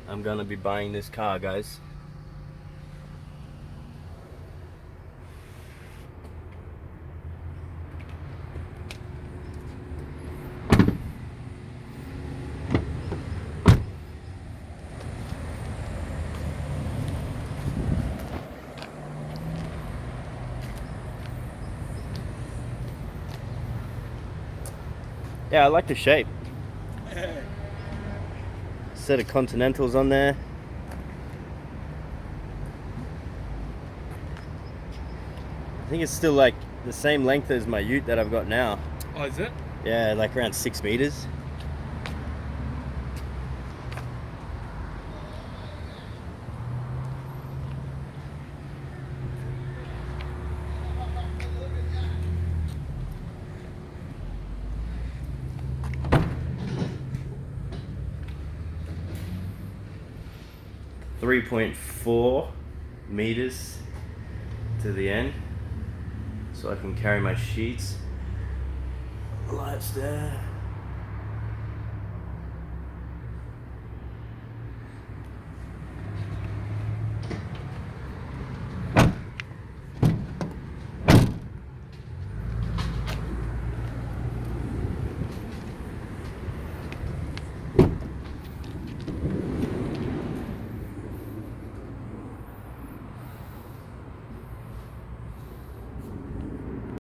I'm gonna be buying this car, guys. Yeah, I like the shape. Set of Continentals on there. I think it's still like the same length as my ute that I've got now. Oh, is it? Yeah, like around 6 meters. .4 meters to the end, so I can carry my sheets. Lights there.